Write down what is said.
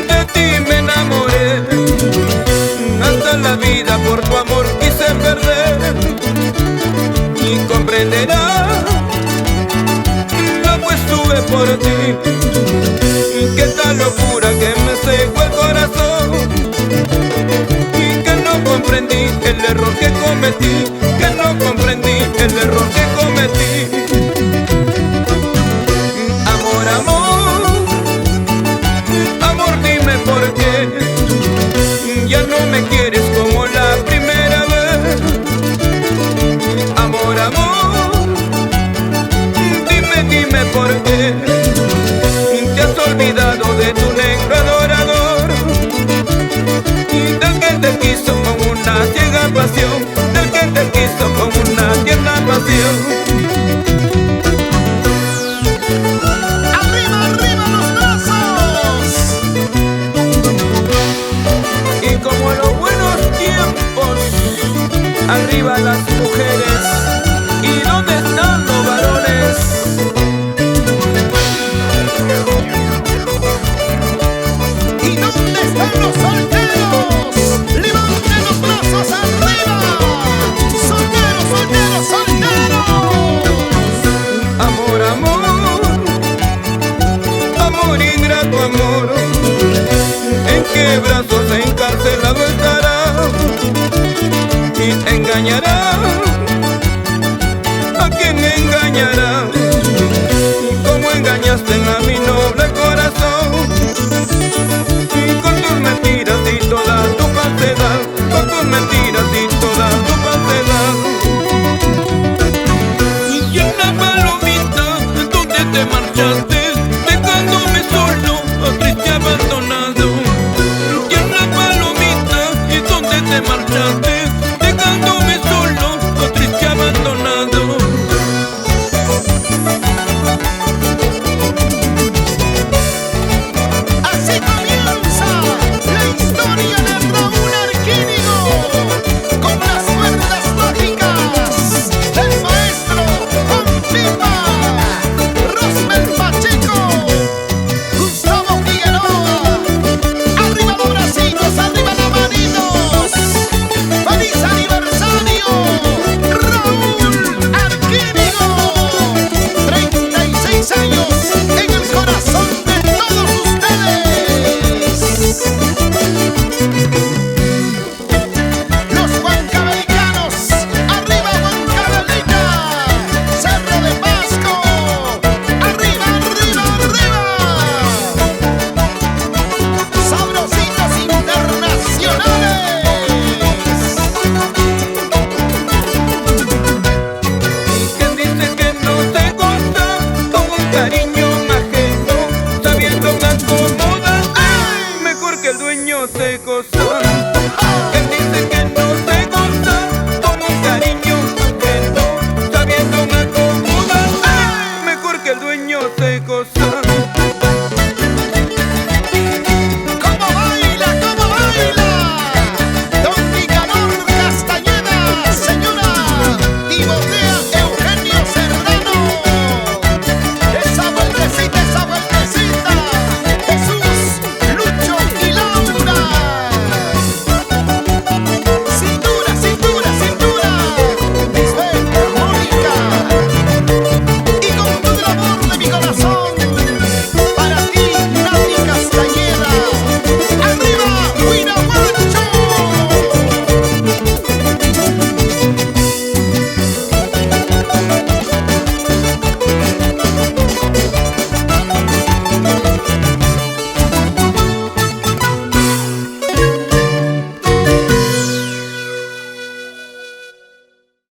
de ti me enamoré. Hasta la vida por tu amor quise perder. Y comprenderás lo que estuve por ti. Qué tal locura que me secó el corazón. Y que no comprendí el error que cometí. Que no comprendí el error que cometí. Amor, amor, amor, dime por qué ya no me quieres como la primera vez. Amor, amor, dime por qué te has olvidado de tu negro adorador, del que te quiso con una ciega pasión, del que te quiso con una tierna pasión. ¡Arriba, arriba los brazos! Y como en los buenos tiempos, arriba las mujeres. ¿Y dónde están los varones? ¿Y dónde están los solteros? ¡Levanten los brazos arriba! ¡Solteros, solteros, solteros! Amor, amor, amor, ingrato amor, ¿en qué brazos encarcelado estará? Y engañará, ¿a quién engañará? ¿Cómo engañaste a mi noble corazón? Con tus mentiras y toda tu falsedad, con tus mentiras y toda tu falsedad. Y en la palomita, ¿dónde te marchaste? Dejándome solo, triste, abandonado. Y en la palomita, ¿dónde te marchaste? Dejándome solo, triste, abandonado. Así comienza la historia de Raúl Arquínigo, con las cuerdas mágicas del maestro Confipa, Rosmel Pacheco, Gustavo Figueroa. Arriba los bracitos, arriba las manitos. ¡Feliz aniversario, Raúl Arquínigo! 36 años en el corazón de todos ustedes. Los huancavelicanos, arriba Huancavelica, Cerro de Pasco, arriba, arriba, arriba. Sabrositos internacionales. ¿Quién dice que no te gusta con un cariño ajeno? Sabiendo que acomodas, mejor que el dueño te goza.